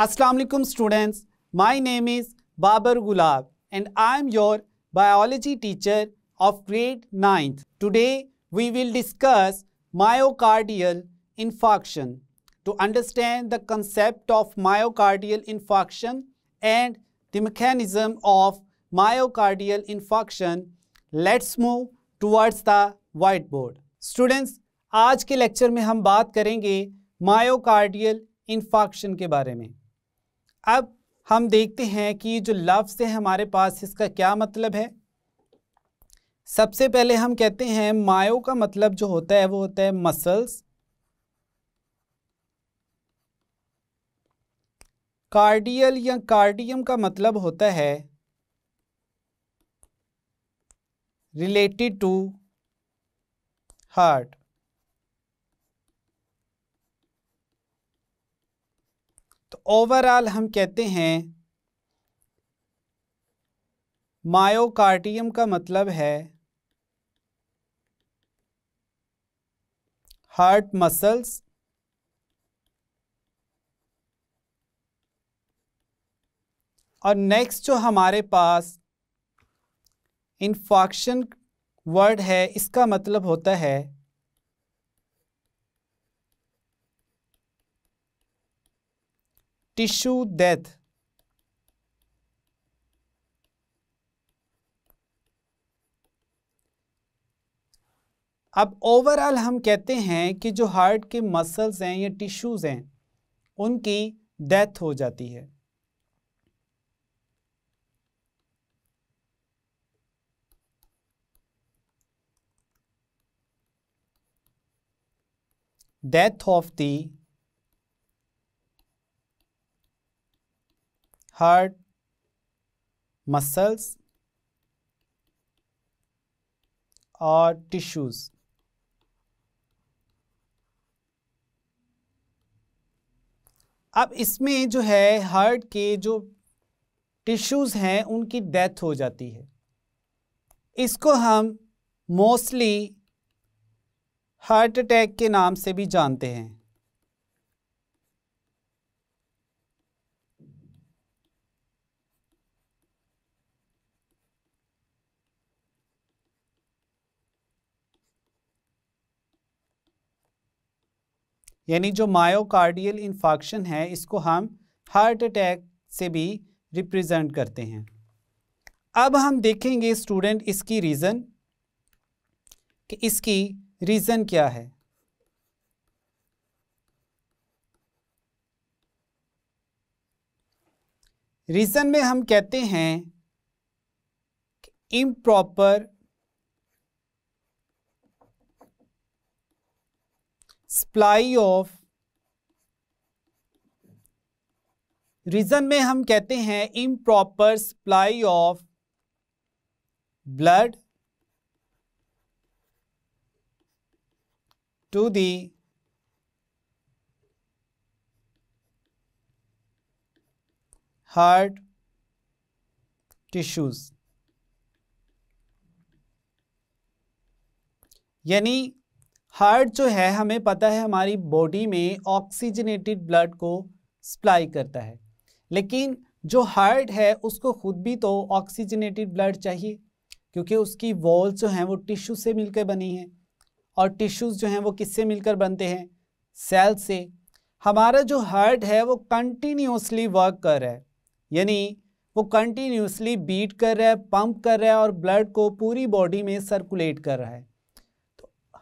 Assalamu alaikum students, my name is Babar Gulab and I am your biology teacher of grade 9th. Today we will discuss myocardial infarction. To understand the concept of myocardial infarction and the mechanism of myocardial infarction, let's move towards the whiteboard. Students, आज के lecture में हम बात करेंगे myocardial infarction के बारे में। अब हम देखते हैं कि जो लफ्ज़ है हमारे पास इसका क्या मतलब है। सबसे पहले हम कहते हैं मायो का मतलब जो होता है वो होता है मसल्स, कार्डियल या कार्डियम का मतलब होता है रिलेटेड टू हार्ट। तो ओवरऑल हम कहते हैं मायोकार्डियम का मतलब है हार्ट मसल्स, और नेक्स्ट जो हमारे पास इन्फार्क्शन वर्ड है इसका मतलब होता है टिश्यू डेथ। अब ओवरऑल हम कहते हैं कि जो हार्ट के मसल्स हैं या टिश्यूज हैं उनकी डेथ हो जाती है। Death of the heart muscles और टिश्यूज। अब इसमें जो है हार्ट के जो टिश्यूज हैं उनकी डेथ हो जाती है। इसको हम मोस्टली हार्ट अटैक के नाम से भी जानते हैं। यानी जो मायोकार्डियल इन्फार्क्शन है इसको हम हार्ट अटैक से भी रिप्रेजेंट करते हैं। अब हम देखेंगे स्टूडेंट इसकी रीज़न कि इसकी रीज़न क्या है। रीज़न में हम कहते हैं कि इम्प्रॉपर सप्लाई ऑफ, रीजन में हम कहते हैं improper supply of blood to the heart tissues. यानी हार्ट जो है हमें पता है हमारी बॉडी में ऑक्सीजनेटेड ब्लड को सप्लाई करता है, लेकिन जो हार्ट है उसको खुद भी तो ऑक्सीजनेटेड ब्लड चाहिए क्योंकि उसकी वॉल्स जो हैं वो टिश्यू से मिलकर बनी हैं और टिश्यूज़ जो हैं वो किससे मिलकर बनते हैं, सेल से। हमारा जो हार्ट है वो कंटिन्यूसली वर्क कर रहा है, यानी वो कंटिन्यूसली बीट कर रहा है, पंप कर रहा है और ब्लड को पूरी बॉडी में सर्कुलेट कर रहा है।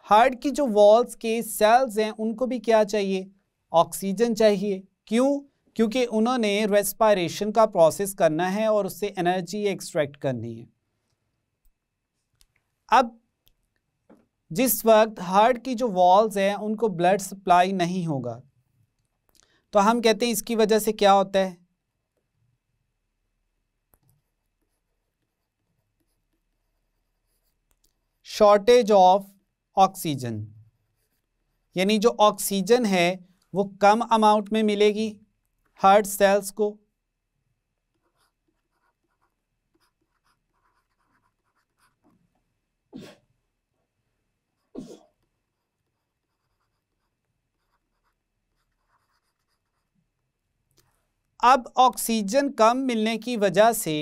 हार्ट की जो वॉल्स के सेल्स हैं उनको भी क्या चाहिए, ऑक्सीजन चाहिए। क्यों? क्योंकि उन्होंने रेस्पिरेशन का प्रोसेस करना है और उससे एनर्जी एक्सट्रैक्ट करनी है। अब जिस वक्त हार्ट की जो वॉल्स हैं उनको ब्लड सप्लाई नहीं होगा तो हम कहते हैं इसकी वजह से क्या होता है, शॉर्टेज ऑफ ऑक्सीजन। यानी जो ऑक्सीजन है वो कम अमाउंट में मिलेगी हार्ट सेल्स को, अब ऑक्सीजन कम मिलने की वजह से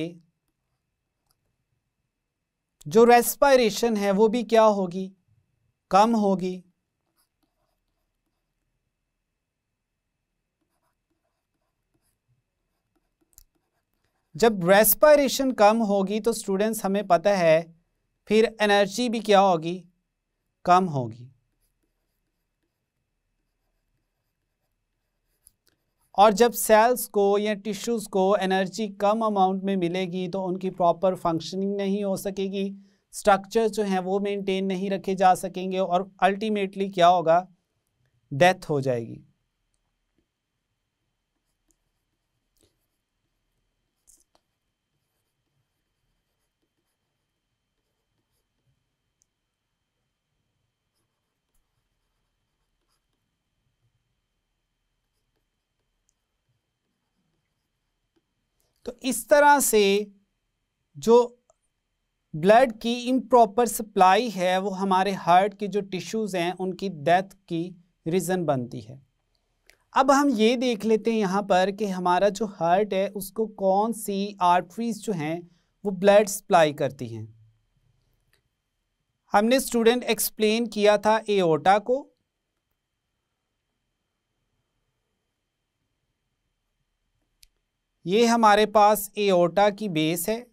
जो रेस्पिरेशन है वो भी क्या होगी, कम होगी। जब रेस्पिरेशन कम होगी तो स्टूडेंट्स हमें पता है फिर एनर्जी भी क्या होगी, कम होगी। और जब सेल्स को या टिश्यूज़ को एनर्जी कम अमाउंट में मिलेगी तो उनकी प्रॉपर फंक्शनिंग नहीं हो सकेगी, स्ट्रक्चर जो हैं वो मेंटेन नहीं रखे जा सकेंगे और अल्टीमेटली क्या होगा, डेथ हो जाएगी। तो इस तरह से जो ब्लड की इम्प्रॉपर सप्लाई है वो हमारे हार्ट के जो टिश्यूज़ हैं उनकी डेथ की रीज़न बनती है। अब हम ये देख लेते हैं यहाँ पर कि हमारा जो हार्ट है उसको कौन सी आर्टरीज जो हैं वो ब्लड सप्लाई करती हैं। हमने स्टूडेंट एक्सप्लेन किया था एओर्टा को, ये हमारे पास एओर्टा की बेस है।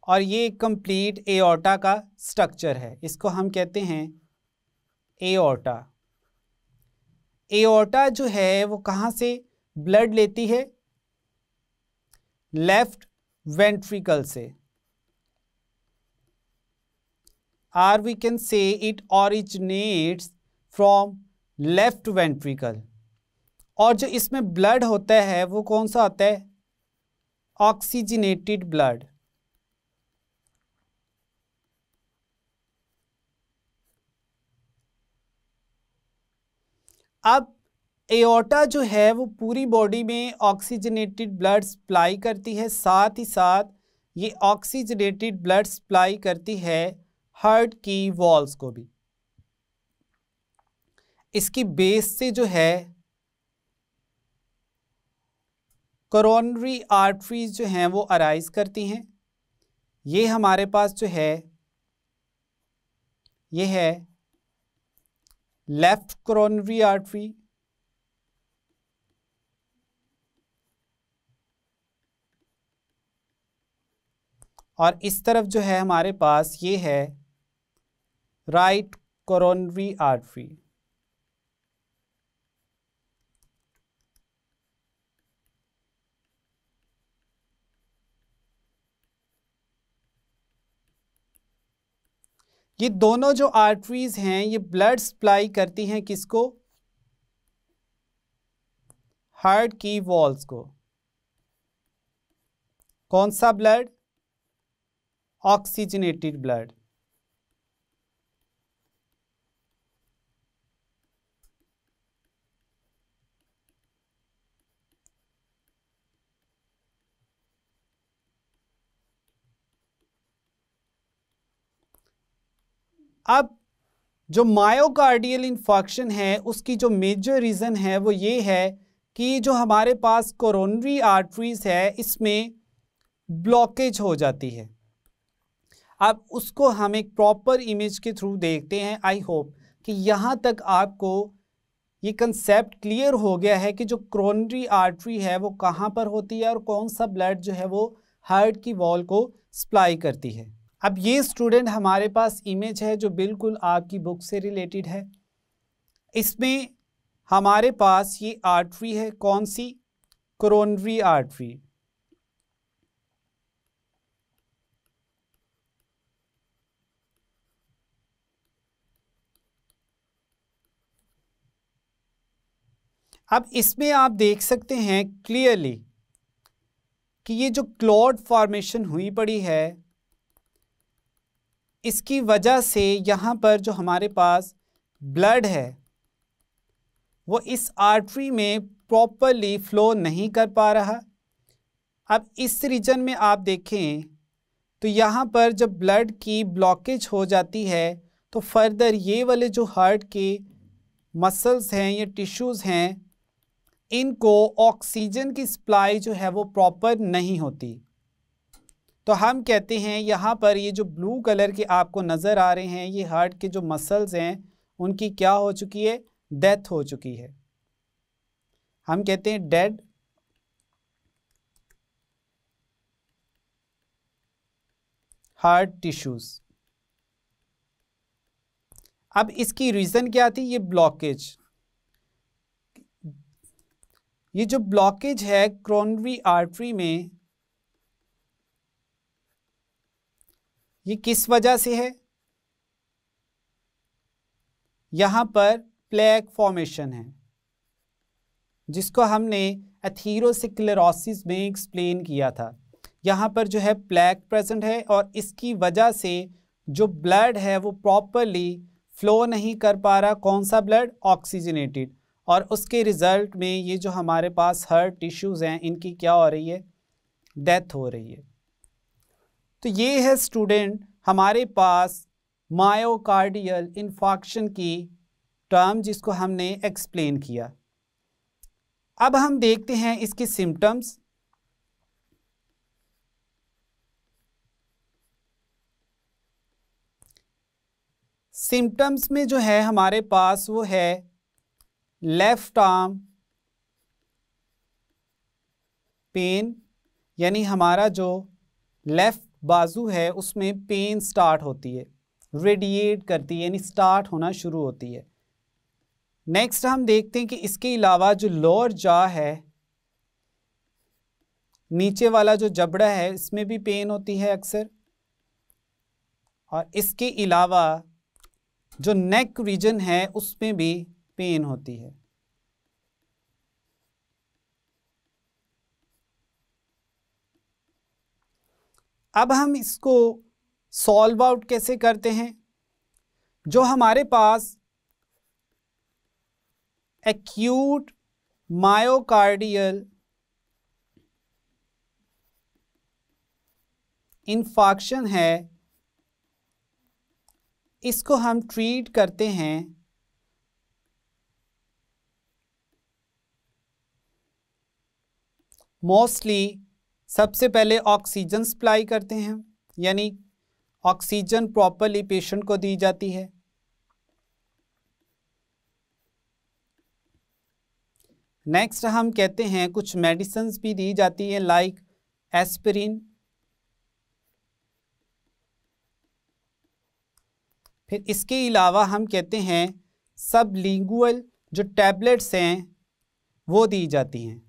और ये कंप्लीट एओर्टा का स्ट्रक्चर है, इसको हम कहते हैं एओर्टा। एओर्टा जो है वो कहाँ से ब्लड लेती है, लेफ्ट वेंट्रिकल से, और we can say it originates from left ventricle. और जो इसमें ब्लड होता है वो कौन सा होता है, ऑक्सीजनेटेड ब्लड। अब एओर्टा जो है वो पूरी बॉडी में ऑक्सीजनेटेड ब्लड सप्लाई करती है, साथ ही साथ ये ऑक्सीजनेटेड ब्लड सप्लाई करती है हार्ट की वॉल्स को भी। इसकी बेस से जो है कोरोनरी आर्टरीज जो हैं वो अराइज करती हैं। ये हमारे पास जो है ये है लेफ्ट कोरोनरी आर्टरी, और इस तरफ जो है हमारे पास ये है राइट कोरोनरी आर्टरी। ये दोनों जो आर्टरीज हैं ये ब्लड सप्लाई करती हैं किसको, हार्ट की वॉल्स को। कौन सा ब्लड, ऑक्सीजनेटेड ब्लड। अब जो मायोकार्डियल इन्फेक्शन है उसकी जो मेजर रीज़न है वो ये है कि जो हमारे पास कोरोनरी आर्टरीज है इसमें ब्लॉकेज हो जाती है। अब उसको हम एक प्रॉपर इमेज के थ्रू देखते हैं। आई होप कि यहाँ तक आपको ये कंसेप्ट क्लियर हो गया है कि जो कोरोनरी आर्टरी है वो कहाँ पर होती है और कौन सा ब्लड जो है वो हार्ट की वॉल को सप्लाई करती है। अब ये स्टूडेंट हमारे पास इमेज है जो बिल्कुल आपकी बुक से रिलेटेड है। इसमें हमारे पास ये आर्टरी है, कौन सी, कोरोनरी आर्टरी। अब इसमें आप देख सकते हैं क्लियरली कि ये जो क्लॉट फॉर्मेशन हुई पड़ी है इसकी वजह से यहाँ पर जो हमारे पास ब्लड है वो इस आर्टरी में प्रॉपरली फ्लो नहीं कर पा रहा। अब इस रीजन में आप देखें तो यहाँ पर जब ब्लड की ब्लॉकेज हो जाती है तो फर्दर ये वाले जो हार्ट के मसल्स हैं या टिश्यूज़ हैं, इनको ऑक्सीजन की सप्लाई जो है वो प्रॉपर नहीं होती। तो हम कहते हैं यहाँ पर ये जो ब्लू कलर के आपको नज़र आ रहे हैं, ये हार्ट के जो मसल्स हैं उनकी क्या हो चुकी है, डेथ हो चुकी है। हम कहते हैं डेड हार्ट टिश्यूज। अब इसकी रीज़न क्या थी, ये ब्लॉकेज। ये जो ब्लॉकेज है कोरोनरी आर्टरी में, ये किस वजह से है, यहाँ पर प्लेक फॉर्मेशन है जिसको हमने एथीरोस्क्लेरोसिस में एक्सप्लेन किया था। यहाँ पर जो है प्लेक प्रेजेंट है और इसकी वजह से जो ब्लड है वो प्रॉपरली फ्लो नहीं कर पा रहा। कौन सा ब्लड, ऑक्सीजनेटेड, और उसके रिज़ल्ट में ये जो हमारे पास हार्ट टिश्यूज़ हैं इनकी क्या हो रही है, डेथ हो रही है। तो ये है स्टूडेंट हमारे पास मायोकार्डियल इन्फार्क्शन की टर्म जिसको हमने एक्सप्लेन किया। अब हम देखते हैं इसके सिम्टम्स। सिम्टम्स में जो है हमारे पास वो है लेफ्ट आर्म पेन, यानी हमारा जो लेफ्ट बाजू है उसमें पेन स्टार्ट होती है, रेडिएट करती है, यानी स्टार्ट होना शुरू होती है। नेक्स्ट हम देखते हैं कि इसके अलावा जो लोअर जॉ है, नीचे वाला जो जबड़ा है, इसमें भी पेन होती है अक्सर। और इसके अलावा जो नेक रीजन है उसमें भी पेन होती है। अब हम इसको सॉल्व आउट कैसे करते हैं। जो हमारे पास एक्यूट मायोकार्डियल इन्फार्क्शन है, इसको हम ट्रीट करते हैं मोस्टली सबसे पहले ऑक्सीजन सप्लाई करते हैं, यानी ऑक्सीजन प्रॉपरली पेशेंट को दी जाती है। नेक्स्ट हम कहते हैं कुछ मेडिसिन्स भी दी जाती है लाइक एस्पिरिन। फिर इसके अलावा हम कहते हैं सबलिंगुअल जो टैबलेट्स हैं वो दी जाती हैं।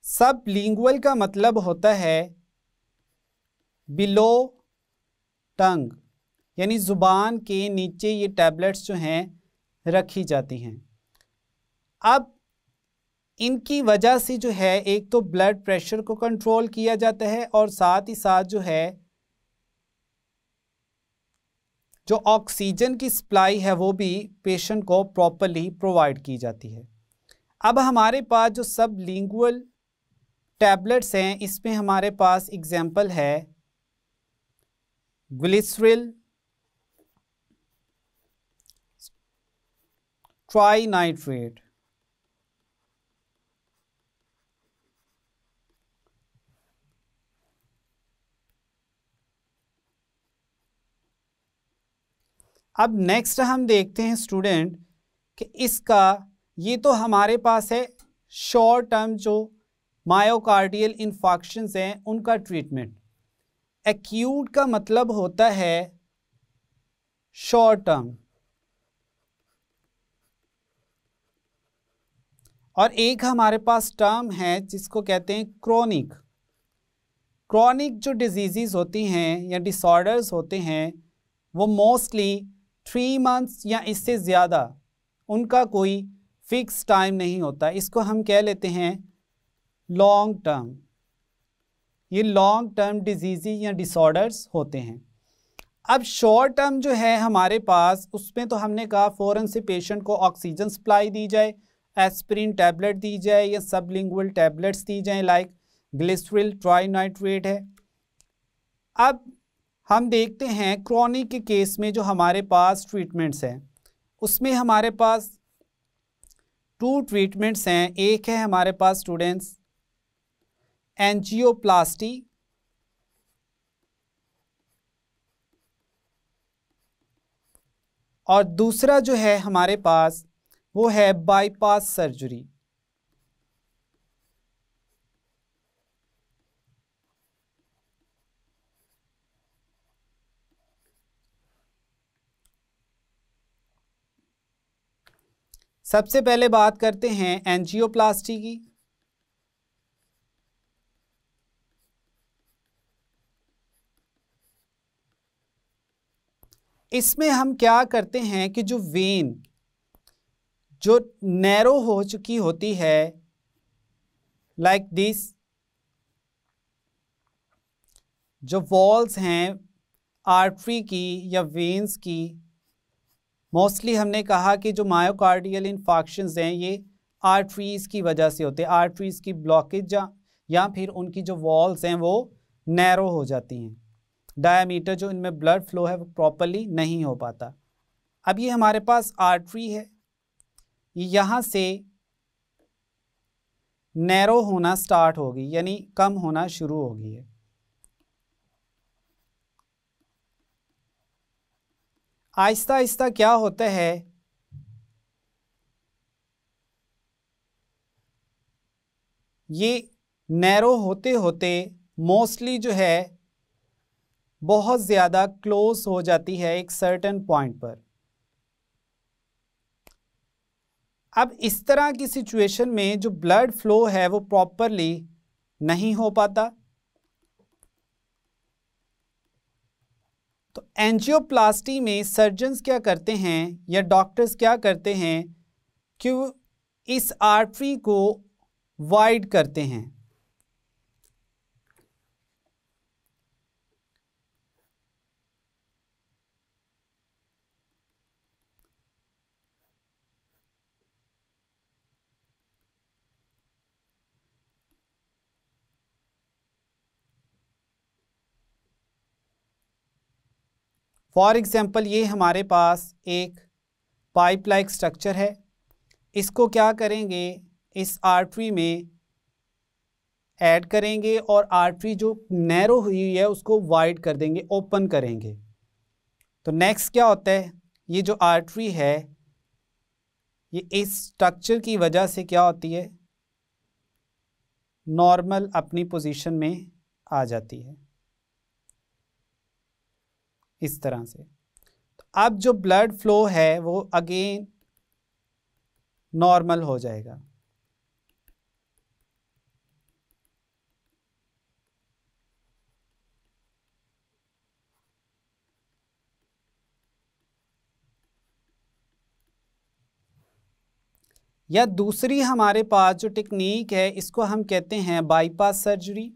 सबलिंगुअल का मतलब होता है बिलो टंग, यानी ज़ुबान के नीचे ये टैबलेट्स जो हैं रखी जाती हैं। अब इनकी वजह से जो है एक तो ब्लड प्रेशर को कंट्रोल किया जाता है और साथ ही साथ जो है जो ऑक्सीजन की सप्लाई है वो भी पेशेंट को प्रॉपरली प्रोवाइड की जाती है। अब हमारे पास जो सबलिंगुअल टैबलेट्स हैं इसमें हमारे पास एग्जाम्पल है ग्लिसरिल, ट्राइनाइट्रेट। अब नेक्स्ट हम देखते हैं स्टूडेंट कि इसका ये तो हमारे पास है शॉर्ट टर्म जो मायोकार्डियल इन्फार्क्शंस हैं उनका ट्रीटमेंट। एक्यूट का मतलब होता है शॉर्ट टर्म, और एक हमारे पास टर्म है जिसको कहते हैं क्रोनिक। क्रोनिक जो डिजीज़ होती हैं या डिसऑर्डर्स होते हैं वो मोस्टली 3 मंथ्स या इससे ज़्यादा, उनका कोई फिक्स टाइम नहीं होता। इसको हम कह लेते हैं लॉन्ग टर्म। ये लॉन्ग टर्म डिजीज़ या डिसऑर्डर्स होते हैं। अब शॉर्ट टर्म जो है हमारे पास, उसमें तो हमने कहा फ़ौरन से पेशेंट को ऑक्सीजन सप्लाई दी जाए, एस्पिरिन टैबलेट दी जाए या सबलिंगुअल टैबलेट्स दी जाएं, लाइक ग्लिसरिल ट्राइनाइट्रेट है। अब हम देखते हैं क्रॉनिक के केस में जो हमारे पास ट्रीटमेंट्स हैं, उसमें हमारे पास 2 ट्रीटमेंट्स हैं। एक है हमारे पास स्टूडेंट्स एंजियोप्लास्टी, और दूसरा जो है हमारे पास वो है बाईपास सर्जरी। सबसे पहले बात करते हैं एंजियोप्लास्टी की। इसमें हम क्या करते हैं कि जो वेन जो नैरो हो चुकी होती है, लाइक दिस, जो वॉल्स हैं आर्टरी की या वेन्स की, मोस्टली हमने कहा कि जो मायोकार्डियल इन्फाक्शंस हैं ये आर्टरीज़ की वजह से होते हैं। आर्टरीज़ की ब्लॉकेज या फिर उनकी जो वॉल्स हैं वो नैरो हो जाती हैं, डायमीटर जो इनमें ब्लड फ्लो है वो प्रॉपरली नहीं हो पाता। अब ये हमारे पास आर्टरी है, यहाँ से नैरो होना स्टार्ट होगी, यानी कम होना शुरू हो गई है। आहिस्ता आहिस्ता क्या होता है, ये नैरो होते होते मोस्टली जो है बहुत ज़्यादा क्लोज हो जाती है एक सर्टेन पॉइंट पर। अब इस तरह की सिचुएशन में जो ब्लड फ्लो है वो प्रॉपरली नहीं हो पाता, तो एंजियोप्लास्टी में सर्जन्स क्या करते हैं या डॉक्टर्स क्या करते हैं कि इस आर्टरी को वाइड करते हैं। फॉर एग्जाम्पल ये हमारे पास एक पाइप लाइक स्ट्रक्चर है, इसको क्या करेंगे, इस आर्टरी में ऐड करेंगे और आर्टरी जो नैरो हुई है उसको वाइड कर देंगे, ओपन करेंगे। तो नेक्स्ट क्या होता है, ये जो आर्टरी है ये इस स्ट्रक्चर की वजह से क्या होती है, नॉर्मल अपनी पोजीशन में आ जाती है इस तरह से। तो अब जो ब्लड फ्लो है वो अगेन नॉर्मल हो जाएगा। या दूसरी हमारे पास जो टेक्निक है इसको हम कहते हैं बाईपास सर्जरी।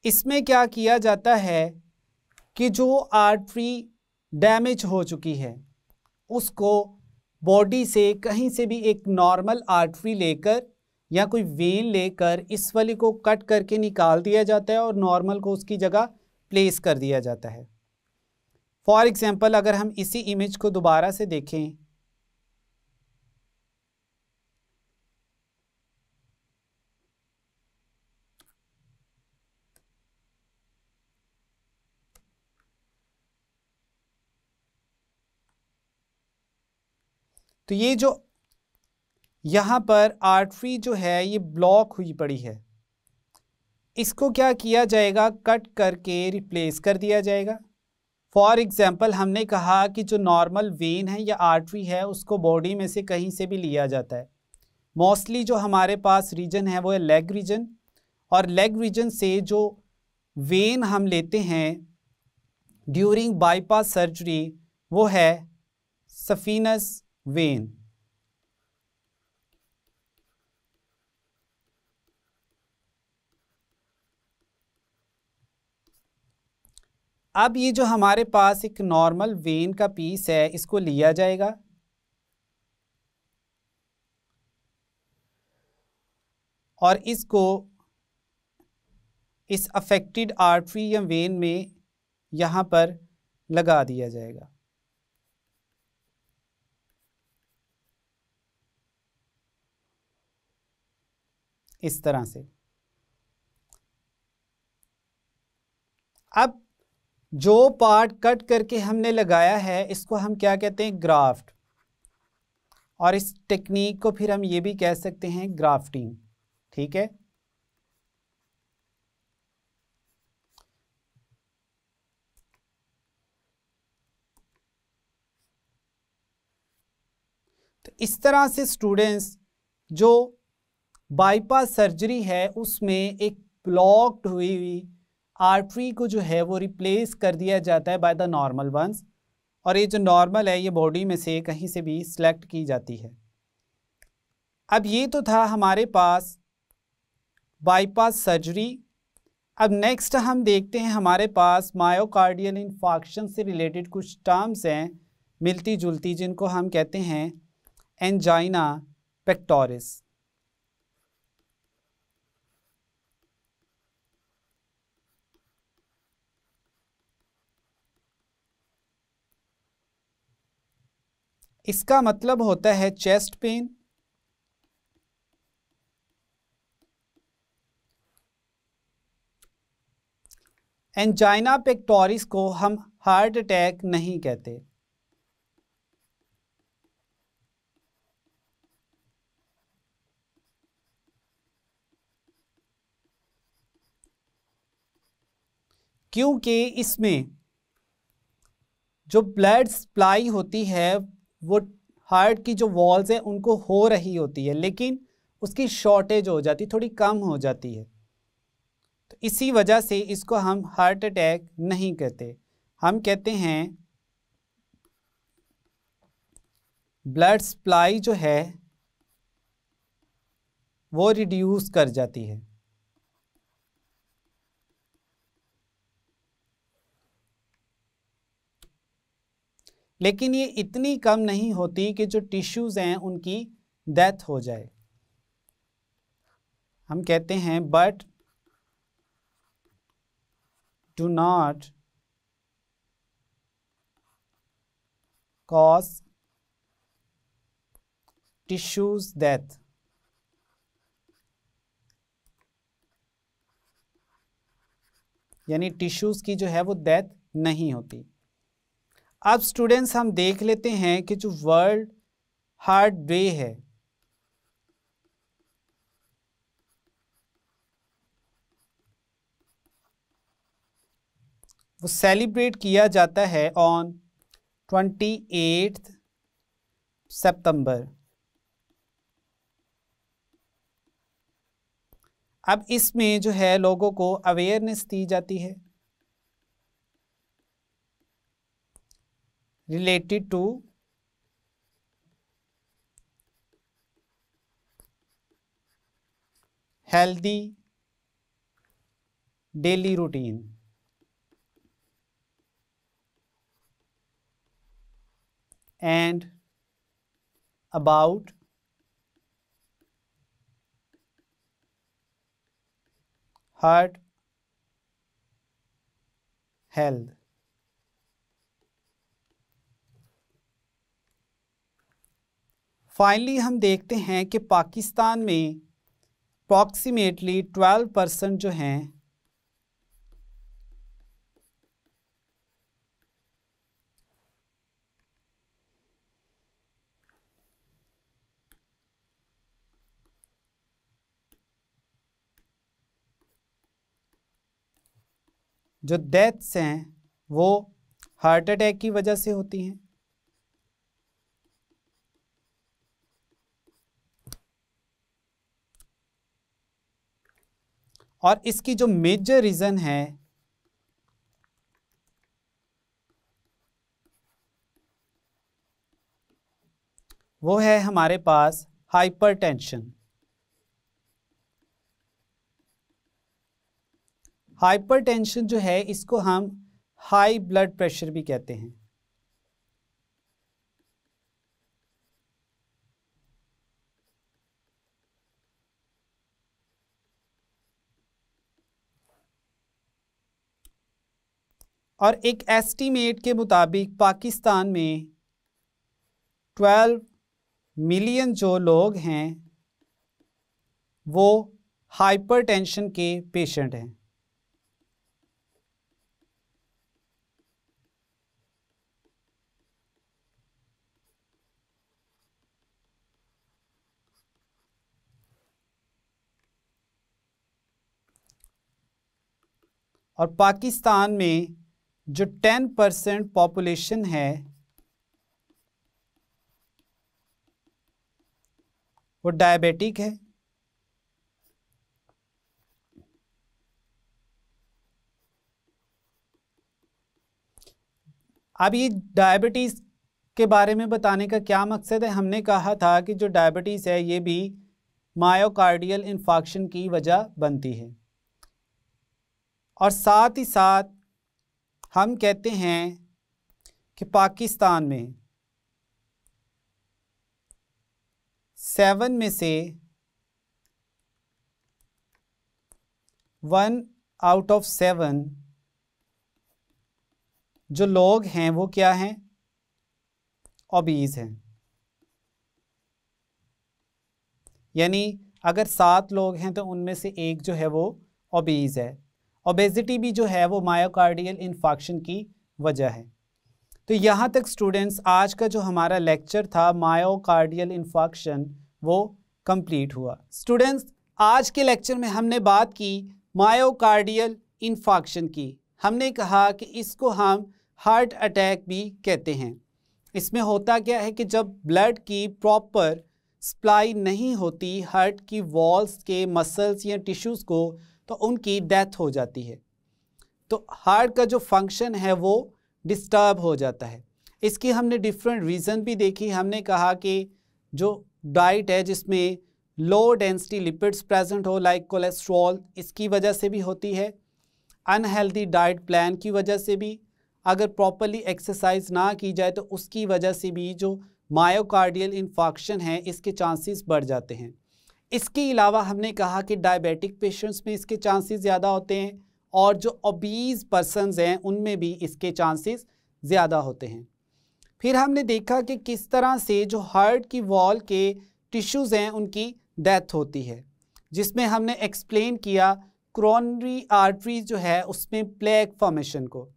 इसमें क्या किया जाता है कि जो आर्टरी डैमेज हो चुकी है उसको बॉडी से कहीं से भी एक नॉर्मल आर्टरी लेकर या कोई वेन लेकर इस वाली को कट करके निकाल दिया जाता है और नॉर्मल को उसकी जगह प्लेस कर दिया जाता है। फॉर एग्जांपल अगर हम इसी इमेज को दोबारा से देखें, तो ये जो यहाँ पर आर्टरी जो है ये ब्लॉक हुई पड़ी है, इसको क्या किया जाएगा, कट करके रिप्लेस कर दिया जाएगा। फॉर एग्जांपल हमने कहा कि जो नॉर्मल वेन है या आर्टरी है उसको बॉडी में से कहीं से भी लिया जाता है। मोस्टली जो हमारे पास रीजन है वो है लेग रीजन, और लेग रीजन से जो वेन हम लेते हैं ड्यूरिंग बाईपास सर्जरी वो है सफीनस वेन। अब ये जो हमारे पास एक नॉर्मल वेन का पीस है इसको लिया जाएगा और इसको इस अफेक्टेड आर्टरी या वेन में यहाँ पर लगा दिया जाएगा। इस तरह से। अब जो पार्ट कट करके हमने लगाया है इसको हम क्या कहते हैं, ग्राफ्ट, और इस टेक्निक को फिर हम ये भी कह सकते हैं ग्राफ्टिंग। ठीक है, तो इस तरह से स्टूडेंट्स जो बाईपास सर्जरी है उसमें एक ब्लॉक्ड हुई आर्टरी को जो है वो रिप्लेस कर दिया जाता है बाय द नॉर्मल वंस, और ये जो नॉर्मल है ये बॉडी में से कहीं से भी सिलेक्ट की जाती है। अब ये तो था हमारे पास बाईपास सर्जरी। अब नेक्स्ट हम देखते हैं हमारे पास मायोकार्डियल इन्फार्क्शन से रिलेटेड कुछ टर्म्स हैं मिलती जुलती, जिनको हम कहते हैं एंजाइना पेक्टोरिस। इसका मतलब होता है चेस्ट पेन, एंजाइना पेक्टोरिस को हम हार्ट अटैक नहीं कहते। क्योंकि इसमें जो ब्लड सप्लाई होती है वो हार्ट की जो वॉल्स हैं उनको हो रही होती है, लेकिन उसकी शॉर्टेज हो जाती, थोड़ी कम हो जाती है। तो इसी वजह से इसको हम हार्ट अटैक नहीं कहते, हम कहते हैं ब्लड सप्लाई जो है वो रिड्यूस कर जाती है। लेकिन ये इतनी कम नहीं होती कि जो टिश्यूज़ हैं उनकी डेथ हो जाए। हम कहते हैं but do not cause tissues death. यानी टिश्यूज़ की जो है वो डेथ नहीं होती। अब स्टूडेंट्स हम देख लेते हैं कि जो वर्ल्ड हार्ट डे है वो सेलिब्रेट किया जाता है ऑन 28 सितंबर। अब इसमें जो है लोगों को अवेयरनेस दी जाती है related to healthy daily routine and about heart health। Finally हम देखते हैं कि पाकिस्तान में अप्रॉक्सीमेटली 12% जो हैं जो डेथ्स हैं वो हार्ट अटैक की वजह से होती हैं। और इसकी जो मेजर रीज़न है वो है हमारे पास हाइपरटेंशन। हाइपरटेंशन जो है इसको हम हाई ब्लड प्रेशर भी कहते हैं। और एक एस्टीमेट के मुताबिक पाकिस्तान में 12 मिलियन जो लोग हैं वो हाइपरटेंशन के पेशेंट हैं। और पाकिस्तान में जो 10% पॉपुलेशन है वो डायबिटिक है। अब ये डायबिटीज़ के बारे में बताने का क्या मकसद है? हमने कहा था कि जो डायबिटीज़ है ये भी मायोकार्डियल इन्फार्क्शन की वजह बनती है। और साथ ही साथ हम कहते हैं कि पाकिस्तान में 7 में से 1 आउट ऑफ 7 जो लोग हैं वो क्या हैं? ओबीज हैं। यानी अगर 7 लोग हैं तो उनमें से एक जो है वो ओबीज है। ओबेसिटी भी जो है वो मायोकार्डियल इन्फार्क्शन की वजह है। तो यहाँ तक स्टूडेंट्स आज का जो हमारा लेक्चर था मायोकार्डियल इन्फार्क्शन वो कंप्लीट हुआ। स्टूडेंट्स आज के लेक्चर में हमने बात की मायोकार्डियल इन्फार्क्शन की। हमने कहा कि इसको हम हार्ट अटैक भी कहते हैं। इसमें होता क्या है कि जब ब्लड की प्रॉपर सप्लाई नहीं होती हार्ट की वॉल्स के मसल्स या टिश्यूज़ को तो उनकी डेथ हो जाती है। तो हार्ट का जो फंक्शन है वो डिस्टर्ब हो जाता है। इसकी हमने डिफरेंट रीज़न भी देखी। हमने कहा कि जो डाइट है जिसमें लो डेंसिटी लिपिड्स प्रेजेंट हो लाइक कोलेस्ट्रॉल, इसकी वजह से भी होती है। अनहेल्दी डाइट प्लान की वजह से भी, अगर प्रॉपरली एक्सरसाइज ना की जाए तो उसकी वजह से भी जो मायोकार्डियल इन्फार्क्शन है इसके चांसेस बढ़ जाते हैं। इसके अलावा हमने कहा कि डायबिटिक पेशेंट्स में इसके चांसेस ज़्यादा होते हैं और जो ओबीज पर्सनस हैं उनमें भी इसके चांसेस ज़्यादा होते हैं। फिर हमने देखा कि किस तरह से जो हार्ट की वॉल के टिश्यूज़ हैं उनकी डेथ होती है, जिसमें हमने एक्सप्लेन किया कोरोनरी आर्टरीज जो है उसमें प्लेक फॉर्मेशन को।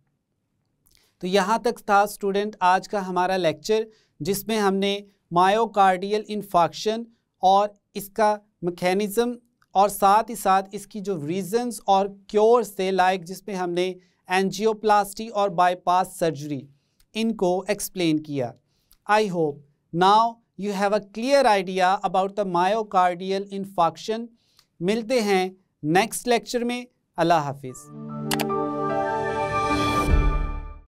तो यहाँ तक था स्टूडेंट आज का हमारा लेक्चर, जिसमें हमने मायोकार्डियल इन्फार्क्शन और इसका मैकेनिज़्म और साथ ही साथ इसकी जो रीजंस और क्योर्स थे लाइक जिसमें हमने एंजियोप्लास्टी और बाईपास सर्जरी इनको एक्सप्लेन किया। I hope now you have a clear idea about the myocardial infarction. मिलते हैं नेक्स्ट लेक्चर में। अल्लाह हाफिज़।